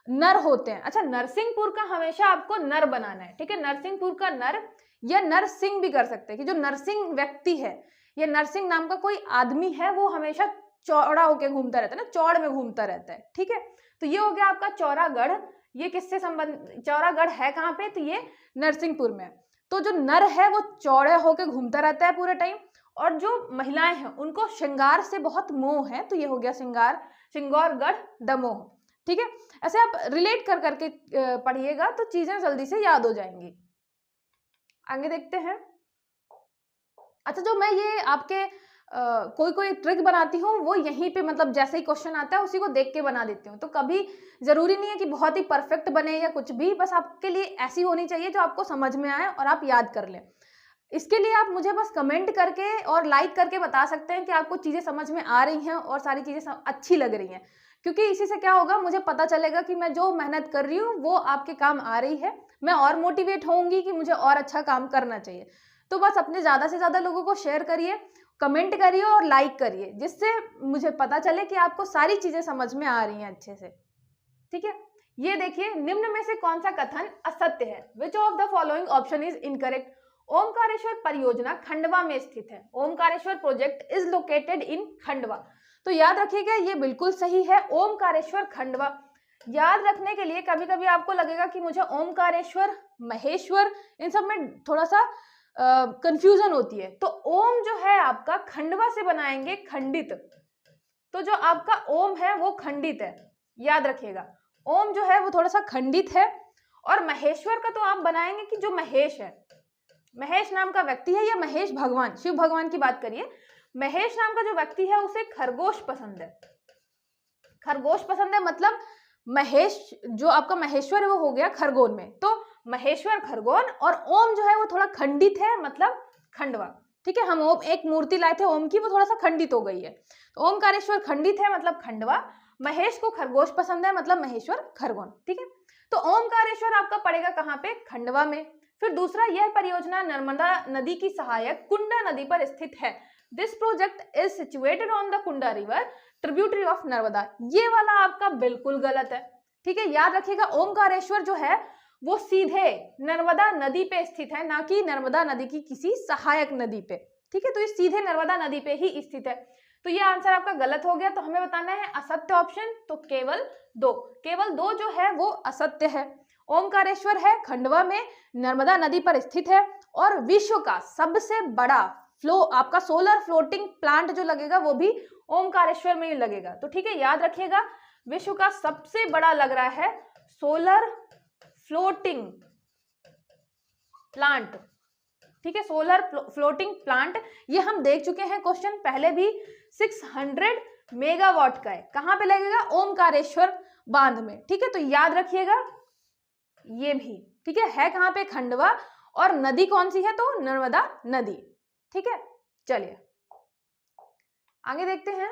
नर होते हैं, अच्छा नरसिंहपुर का हमेशा आपको नर बनाना है। ठीक है, नरसिंहपुर का नर, या नरसिंह भी कर सकते हैं कि जो नरसिंह व्यक्ति है, या नरसिंह नाम का कोई आदमी है, वो हमेशा चौड़ा होके घूमता रहता है ना, चौड़ में घूमता रहता है। ठीक है, तो ये हो गया आपका चौरागढ़। ये किससे संबंध, चौरागढ़ है कहाँ पे? तो ये नरसिंहपुर में। तो जो नर है वो चौड़े होके घूमता रहता है पूरे टाइम, और जो महिलाएं हैं उनको श्रृंगार से बहुत मोह है, तो ये हो गया श्रृंगार, श्रृंगारगढ़ दमोह। ठीक है, ऐसे आप रिलेट कर करके पढ़िएगा तो चीजें जल्दी से याद हो जाएंगी। आगे देखते हैं। अच्छा, जो मैं ये आपके कोई ट्रिक बनाती हूँ वो यहीं पे मतलब जैसे ही क्वेश्चन आता है उसी को देख के बना देती हूँ, तो कभी जरूरी नहीं है कि बहुत ही परफेक्ट बने या कुछ भी, बस आपके लिए ऐसी होनी चाहिए जो आपको समझ में आए और आप याद कर लें। इसके लिए आप मुझे बस कमेंट करके और लाइक करके बता सकते हैं कि आपको चीजें समझ में आ रही हैं और सारी चीजें अच्छी लग रही हैं, क्योंकि इसी से क्या होगा, मुझे पता चलेगा कि मैं जो मेहनत कर रही हूँ वो आपके काम आ रही है, मैं और मोटिवेट होऊंगी कि मुझे और अच्छा काम करना चाहिए। तो बस अपने ज्यादा से ज्यादा लोगों को शेयर करिए, कमेंट करिए और लाइक करिए, जिससे मुझे पता चले कि आपको सारी चीजें समझ में आ रही हैं अच्छे से। ठीक है, ये देखिए, निम्न में से कौन सा कथन असत्य है? Which of the following option is incorrect? Omkareshwar परियोजना खंडवा में स्थित है। Omkareshwar project is located in Khandwa. तो याद रखिएगा, ये बिल्कुल सही है, ओमकारेश्वर खंडवा। याद रखने के लिए कभी कभी आपको लगेगा कि मुझे ओमकारेश्वर, महेश्वर, इन सब में थोड़ा सा कंफ्यूजन होती है, तो ओम जो है आपका खंडवा से बनाएंगे खंडित, तो जो आपका ओम है वो खंडित है, याद रखिएगा, ओम जो है वो थोड़ा सा खंडित है। और महेश्वर का तो आप बनाएंगे कि जो महेश है, महेश नाम का व्यक्ति है, या महेश भगवान, शिव भगवान की बात करिए, महेश नाम का जो व्यक्ति है उसे खरगोश पसंद है। खरगोश पसंद है मतलब महेश जो आपका महेश्वर है वो हो गया खरगोन में, तो महेश्वर खरगोन, और ओम जो है वो थोड़ा खंडित है मतलब खंडवा। ठीक है, हम ओम एक मूर्ति लाए थे ओम की, वो थोड़ा सा खंडित हो गई है, तो ओमकारेश्वर खंडित है मतलब खंडवा। महेश को खरगोश पसंद है मतलब महेश्वर खरगोन। ठीक है, तो ओमकारेश्वर आपका पड़ेगा कहाँ पे? खंडवा में। फिर दूसरा, यह परियोजना नर्मदा नदी की सहायक कुंडा नदी पर स्थित है। This project is situated on the Kunda river, tributary of Narmada. ये वाला आपका बिल्कुल गलत है। ठीक है, याद रखिएगा, ओमकारेश्वर जो है वो सीधे नर्मदा नदी पे स्थित है, ना कि नर्मदा नदी की किसी सहायक नदी पे। ठीक है, तो ये सीधे नर्मदा नदी पे ही स्थित है, तो ये आंसर आपका गलत हो गया। तो हमें बताना है असत्य ऑप्शन, तो केवल दो जो है वो असत्य है। ओमकारेश्वर है खंडवा में, नर्मदा नदी पर स्थित है, और विश्व का सबसे बड़ा आपका सोलर फ्लोटिंग प्लांट जो लगेगा वो भी ओमकारेश्वर में ही लगेगा। तो ठीक है, याद रखिएगा, विश्व का सबसे बड़ा लग रहा है सोलर फ्लोटिंग प्लांट। ठीक है, सोलर फ्लोटिंग प्लांट, ये हम देख चुके हैं क्वेश्चन पहले भी, 600 मेगावाट का है। कहां पे लगेगा? ओमकारेश्वर बांध में। ठीक है, तो याद रखिएगा ये भी। ठीक है कहां पे? खंडवा, और नदी कौन सी है? तो नर्मदा नदी। ठीक है, चलिए आगे देखते हैं।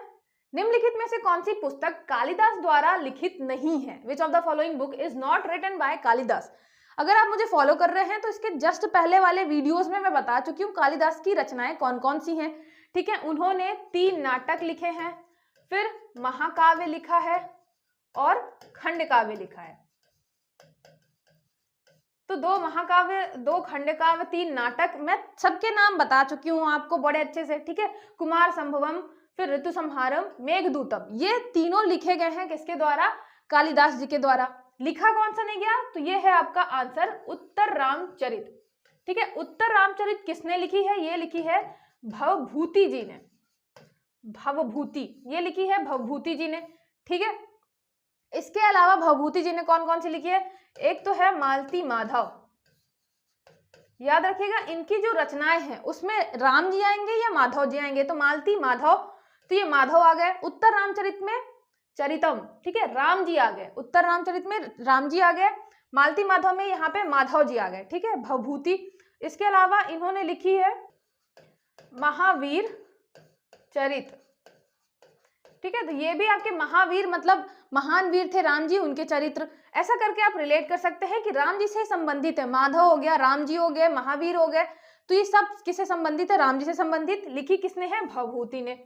निम्नलिखित में से कौन सी पुस्तक कालिदास द्वारा लिखित नहीं है? Which of the following book is not written by Kalidas? अगर आप मुझे फॉलो कर रहे हैं तो इसके जस्ट पहले वाले वीडियोस में मैं बता चुकी हूँ कालिदास की रचनाएं कौन कौन सी हैं। ठीक है, उन्होंने 3 नाटक लिखे हैं, फिर महाकाव्य लिखा है और खंड काव्य लिखा है। तो 2 महाकाव्य, 2 खंड काव्य, 3 नाटक, मैं सबके नाम बता चुकी हूँ आपको बड़े अच्छे से। ठीक है, कुमार संभवम, फिर ऋतु संहारम, मेघदूतम, ये तीनों लिखे गए हैं किसके द्वारा? कालिदास जी के द्वारा। लिखा कौन सा नहीं गया? तो ये है आपका आंसर उत्तर रामचरित। ठीक है, उत्तर रामचरित किसने लिखी है? ये लिखी है भवभूति जी ने। भवभूति, ये लिखी है भवभूति जी ने। ठीक है, इसके अलावा भवभूति जी ने कौन कौन सी लिखी है? एक तो है मालती माधव। याद रखिएगा, इनकी जो रचनाएं हैं उसमें राम जी आएंगे या माधव जी आएंगे? तो मालती माधव, तो ये माधव आ गए। उत्तर रामचरित में चरितम, ठीक है, राम जी आ गए। उत्तर रामचरित में राम जी आ गए, मालती माधव में यहाँ पे माधव जी आ गए। ठीक है, भवभूति। इसके अलावा इन्होंने लिखी है महावीर चरित। ठीक है, तो ये भी आपके महावीर मतलब महान वीर थे राम जी, उनके चरित्र, ऐसा करके आप रिलेट कर सकते हैं कि राम जी से संबंधित है। माधव हो गया, राम जी हो गए, महावीर हो गए, तो ये सब किससे संबंधित है? राम जी से संबंधित। लिखी किसने है? भवभूति ने।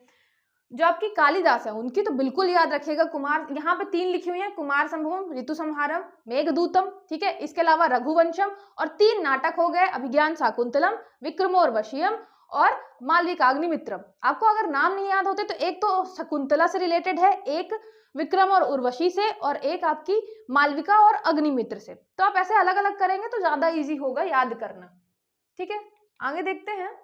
जो आपकी कालिदास है उनकी तो बिल्कुल याद रखिएगा, कुमार, यहाँ पे 3 लिखी हुई है, कुमार संभवम, ऋतु संहारम, मेघदूतम। ठीक है, इसके अलावा रघुवंशम, और 3 नाटक हो गए, अभिज्ञान शाकुंतलम, विक्रमोर्वशीयम और मालविकाग्निमित्रम। आपको अगर नाम नहीं याद होते तो एक तो शकुंतला से रिलेटेड है, एक विक्रम और उर्वशी से, और एक आपकी मालविका और अग्निमित्र से। तो आप ऐसे अलग अलग करेंगे तो ज्यादा इजी होगा याद करना। ठीक है, आगे देखते हैं।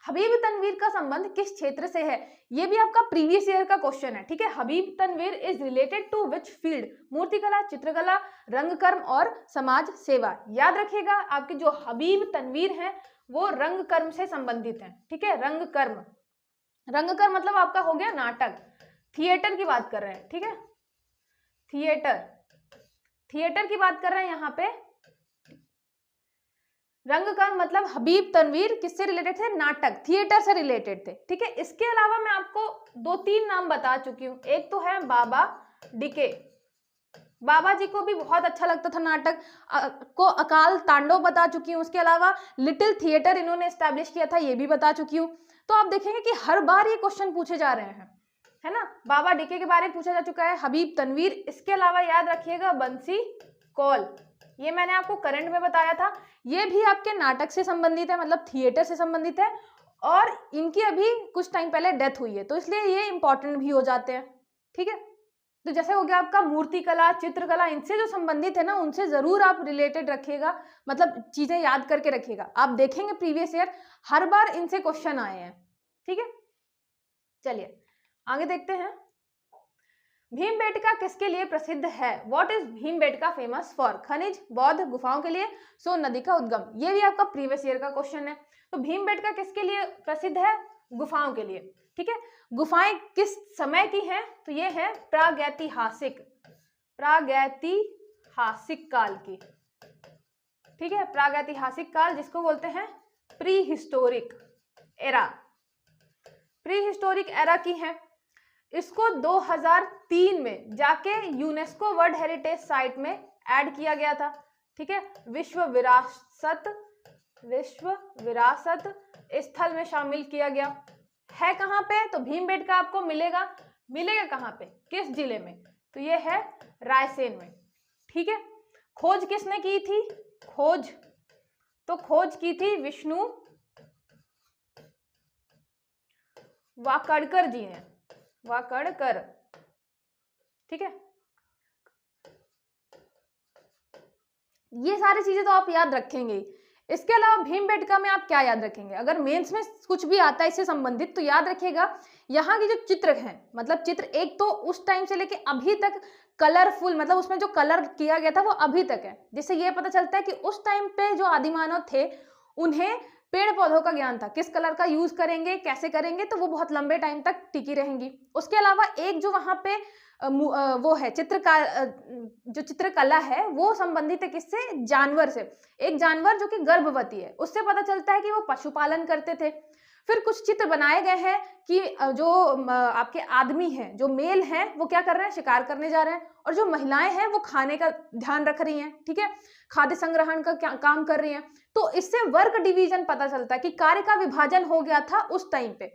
हबीब तनवीर का संबंध किस क्षेत्र से है? ये भी आपका प्रीवियस ईयर का क्वेश्चन है, ठीक है। Habib Tanvir is related to which field? मूर्तिकला, चित्रकला, रंगकर्म और समाज सेवा। याद रखिएगा, आपके जो हबीब तनवीर हैं वो रंगकर्म से संबंधित हैं, ठीक है। रंगकर्म, रंगकर्म मतलब आपका हो गया नाटक, थिएटर की बात कर रहे हैं, ठीक है। थिएटर, थिएटर की बात कर रहे हैं यहाँ पे। रंगकर्म मतलब हबीब तनवीर किससे रिलेटेड थे? नाटक, थिएटर से रिलेटेड थे, ठीक है। इसके अलावा मैं आपको 2-3 नाम बता चुकी हूँ। एक तो है बाबा डीके, बाबा जी को भी बहुत अच्छा लगता था नाटक को। अकाल तांडव बता चुकी हूँ। उसके अलावा लिटिल थिएटर इन्होंने एस्टैब्लिश किया था, ये भी बता चुकी हूँ। तो आप देखेंगे कि हर बार ये क्वेश्चन पूछे जा रहे हैं, है ना। बाबा डीके के बारे में पूछा जा चुका है, हबीब तनवीर। इसके अलावा याद रखिएगा बंसी कौल, ये मैंने आपको करंट में बताया था। ये भी आपके नाटक से संबंधित है, मतलब थिएटर से संबंधित है, और इनकी अभी कुछ टाइम पहले डेथ हुई है, तो इसलिए ये इंपॉर्टेंट भी हो जाते हैं, ठीक है। तो जैसे हो गया आपका मूर्तिकला, चित्रकला, इनसे जो संबंधित है ना, उनसे जरूर आप रिलेटेड रखिएगा, मतलब चीजें याद करके रखिएगा। आप देखेंगे प्रीवियस ईयर हर बार इनसे क्वेश्चन आए हैं, ठीक है। चलिए आगे देखते हैं। भीमबेटका किसके लिए प्रसिद्ध है? What is Bhimbetka famous for? खनिज, बौद्ध गुफाओं के लिए, सोन नदी का उद्गम। ये भी आपका प्रीवियस ईयर का क्वेश्चन है। तो भीमबेटका किसके लिए प्रसिद्ध है? गुफाओं के लिए, ठीक है। गुफाएं किस समय की हैं? तो ये है प्रागैतिहासिक, प्रागैतिहासिक काल की, ठीक है। प्रागैतिहासिक काल जिसको बोलते हैं pre historic era, pre historic era की है। इसको 2003 में जाके यूनेस्को वर्ल्ड हेरिटेज साइट में ऐड किया गया था, ठीक है। विश्व विरासत स्थल में शामिल किया गया है। कहाँ पे? तो भीमबेटका आपको मिलेगा कहाँ पे, किस जिले में? तो ये है रायसेन में, ठीक है। खोज किसने की थी? खोज की थी विष्णु वाकड़कर जी ने, वाकड़कर, ठीक है। ये सारी चीजें तो आप याद रखेंगे। इसके अलावा भीमबेटका में आप क्या याद रखेंगे? अगर मेंस में कुछ भी आता है इससे संबंधित तो याद रखिएगा यहाँ की जो चित्र हैं, मतलब चित्र एक तो उस टाइम से लेके अभी तक कलरफुल, मतलब उसमें जो कलर किया गया था वो अभी तक है, जिससे ये पता चलता है कि उस टाइम पे जो आदिमानव थे उन्हें पेड़ पौधों का ज्ञान था, किस कलर का यूज करेंगे, कैसे करेंगे, तो वो बहुत लंबे टाइम तक टिकी रहेंगी। उसके अलावा एक जो वहां पे वो है जो चित्रकला है वो संबंधित है किससे? जानवर से। एक जानवर जो कि गर्भवती है, उससे पता चलता है कि वो पशुपालन करते थे। फिर कुछ चित्र बनाए गए हैं कि जो आपके आदमी हैं, जो मेल हैं, वो क्या कर रहे हैं? शिकार करने जा रहे हैं, और जो महिलाएं हैं वो खाने का ध्यान रख रही हैं, ठीक है, खाद्य संग्रहण का काम कर रही हैं। तो इससे वर्क डिवीजन पता चलता है कि कार्य का विभाजन हो गया था उस टाइम पे।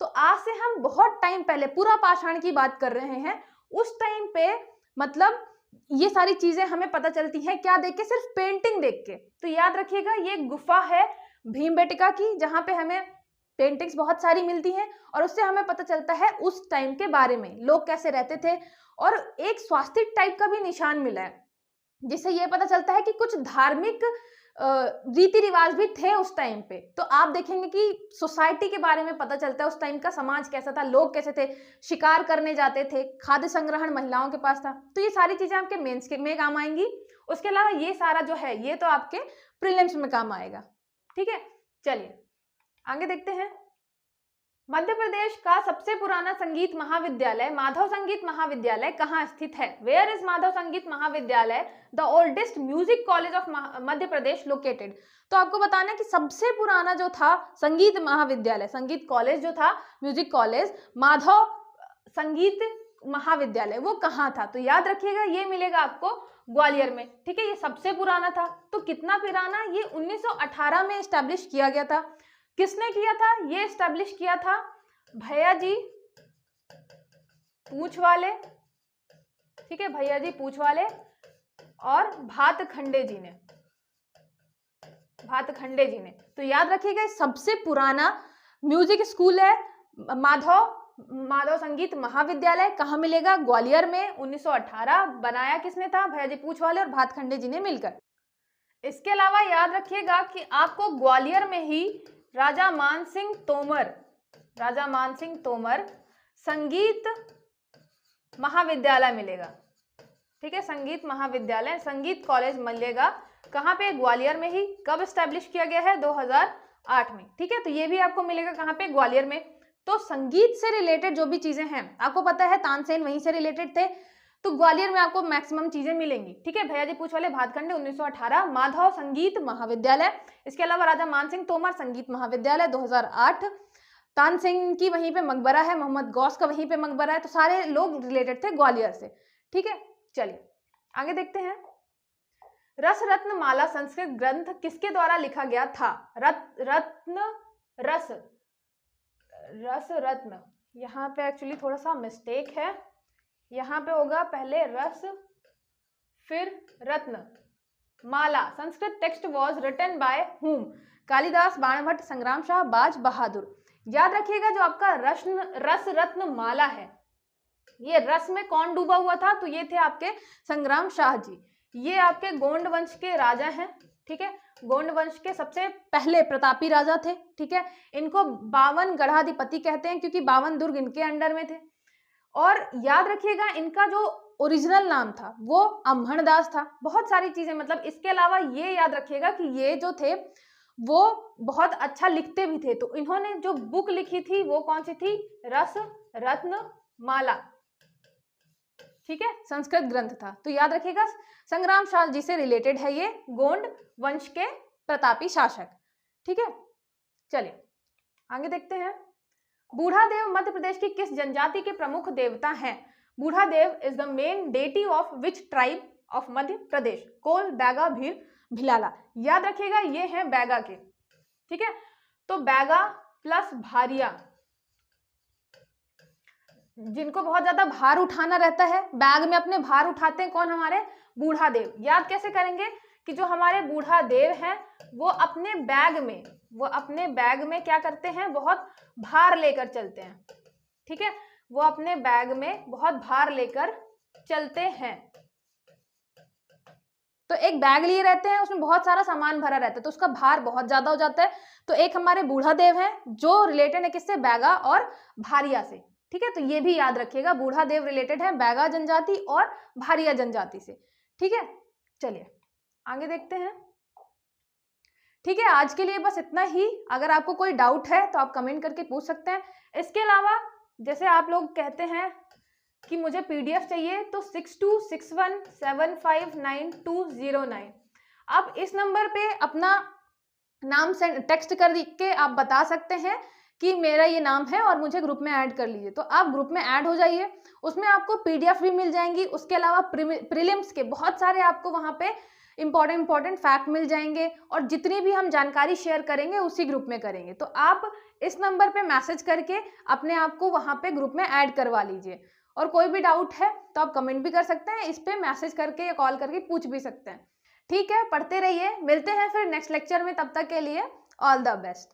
तो आज से हम बहुत टाइम पहले पूरा पाषाण की बात कर रहे हैं, उस टाइम पे मतलब ये सारी चीजें हमें पता चलती हैं क्या देख के? सिर्फ पेंटिंग देख के। तो याद रखिएगा ये गुफा है भीमबेटका की, जहां पे हमें पेंटिंग्स बहुत सारी मिलती हैं और उससे हमें पता चलता है उस टाइम के बारे में, लोग कैसे रहते थे। और एक स्वास्तिक टाइप का भी निशान मिला है, जिससे ये पता चलता है कि कुछ धार्मिक रीति रिवाज भी थे उस टाइम पे। तो आप देखेंगे कि सोसाइटी के बारे में पता चलता है, उस टाइम का समाज कैसा था, लोग कैसे थे, शिकार करने जाते थे, खाद्य संग्रहण महिलाओं के पास था। तो ये सारी चीजें आपके मेंस में काम आएंगी। उसके अलावा ये सारा जो है ये तो आपके प्रीलिम्स में काम आएगा, ठीक है। चलिए आगे देखते हैं। मध्य प्रदेश का सबसे पुराना संगीत महाविद्यालय माधव संगीत महाविद्यालय कहाँ स्थित है? वेयर इज माधव संगीत महाविद्यालय the oldest music college of Madhya Pradesh located? तो आपको बताना है कि सबसे पुराना जो था संगीत महाविद्यालय, संगीत कॉलेज जो था, म्यूजिक कॉलेज माधव संगीत महाविद्यालय, वो कहाँ था? तो याद रखिएगा ये मिलेगा आपको ग्वालियर में, ठीक है। ये सबसे पुराना था। तो कितना पुराना? ये 1918 में स्टैब्लिश किया गया था। किसने किया था? ये एस्टैब्लिश किया था भैया जी पूछवाले, ठीक है, भैया जी पूछवाले और भातखंडे जी ने, भातखंडे जी ने। तो याद रखिएगा सबसे पुराना म्यूजिक स्कूल है माधव संगीत महाविद्यालय। कहाँ मिलेगा? ग्वालियर में। 1918 बनाया किसने था? भैया जी पूछवाले और भातखंडे जी ने मिलकर। इसके अलावा याद रखिएगा कि आपको ग्वालियर में ही राजा मानसिंह तोमर, राजा मानसिंह तोमर संगीत महाविद्यालय मिलेगा। ठीक है, संगीत महाविद्यालय, संगीत कॉलेज मिलेगा। कहाँ पे? ग्वालियर में ही। कब स्टैब्लिश किया गया है? 2008 में। ठीक है, तो ये भी आपको मिलेगा कहाँ पे? ग्वालियर में। तो संगीत से रिलेटेड जो भी चीजें हैं, आपको पता है तानसेन वहीं से रिलेटेड थे, तो ग्वालियर में आपको मैक्सिमम चीजें मिलेंगी। ठीक है, भैया जी पूछ वाले भातखंडे 1918, माधव संगीत महाविद्यालय, इसके अलावा राजा मानसिंह तोमर संगीत महाविद्यालय 2008, तानसेन की वहीं पे मकबरा है, मोहम्मद गौस का वहीं पे मकबरा है, तो सारे लोग रिलेटेड थे ग्वालियर से। ठीक है, चलिए आगे देखते हैं। रस रत्न माला संस्कृत ग्रंथ किसके द्वारा लिखा गया था? रस रत्न, यहाँ पे एक्चुअली थोड़ा सा मिस्टेक है, यहाँ पे होगा पहले रस फिर रत्न। Mala Sanskrit text was written by whom? Kalidasa, Banabhatta, संग्राम शाह, बाज बहादुर। याद रखिएगा जो आपका रस रत्न माला है, ये रस में कौन डूबा हुआ था? तो ये थे आपके संग्राम शाह जी। ये आपके गोंड वंश के राजा हैं। ठीक है, गोंड वंश के सबसे पहले प्रतापी राजा थे। ठीक है, इनको 52 गढ़ाधिपति कहते हैं क्योंकि 52 दुर्ग इनके अंडर में थे। और याद रखिएगा इनका जो ओरिजिनल नाम था वो अम्हणदास था। बहुत सारी चीजें, मतलब इसके अलावा ये याद रखिएगा कि ये जो थे वो बहुत अच्छा लिखते भी थे, तो इन्होंने जो बुक लिखी थी वो कौन सी थी? रस रत्न माला। ठीक है, संस्कृत ग्रंथ था। तो याद रखिएगा संग्राम शाह जी से रिलेटेड है ये, गोंड वंश के प्रतापी शासक। ठीक है, चलिए आगे देखते हैं। बूढ़ादेव मध्य प्रदेश की किस जनजाति के प्रमुख देवता हैं? Budhadev is the main deity of which tribe of Madhya Pradesh? Kol, Baiga, Bhil, Bhilala. याद रखिएगा ये हैं बैगा के। ठीक है, तो बैगा प्लस भारिया, जिनको बहुत ज्यादा भार उठाना रहता है, बैग में अपने भार उठाते हैं कौन? हमारे बूढ़ादेव। याद कैसे करेंगे कि जो हमारे बूढ़ादेव हैं वो अपने बैग में क्या करते हैं? बहुत भार लेकर चलते हैं। ठीक है, वो अपने बैग में बहुत भार लेकर चलते हैं। तो एक बैग लिए रहते हैं, उसमें बहुत सारा सामान भरा रहता है, तो उसका भार बहुत ज्यादा हो जाता है। तो एक हमारे बूढ़ादेव हैं जो रिलेटेड है किससे? बैगा और भारिया से। ठीक है, तो ये भी याद रखिएगा, बूढ़ादेव रिलेटेड है बैगा जनजाति और भारिया जनजाति से। ठीक है, चलिए आगे देखते हैं। ठीक है, आज के लिए बस इतना ही। अगर आपको कोई डाउट है तो आप कमेंट करके पूछ सकते हैं। इसके अलावा जैसे आप लोग कहते हैं कि मुझे पीडीएफ चाहिए, तो 6261759209, आप इस नंबर पे अपना नाम टेक्स्ट कर के आप बता सकते हैं कि मेरा ये नाम है और मुझे ग्रुप में ऐड कर लीजिए। तो आप ग्रुप में ऐड हो जाइए, उसमें आपको पीडीएफ भी मिल जाएंगी। उसके अलावा प्रीलिम्स के बहुत सारे आपको वहाँ पे इंपॉर्टेंट फैक्ट मिल जाएंगे, और जितनी भी हम जानकारी शेयर करेंगे उसी ग्रुप में करेंगे। तो आप इस नंबर पे मैसेज करके अपने आप को वहाँ पे ग्रुप में ऐड करवा लीजिए। और कोई भी डाउट है तो आप कमेंट भी कर सकते हैं, इस पे मैसेज करके या कॉल करके पूछ भी सकते हैं। ठीक है, पढ़ते रहिए, मिलते हैं फिर नेक्स्ट लेक्चर में, तब तक के लिए ऑल द बेस्ट।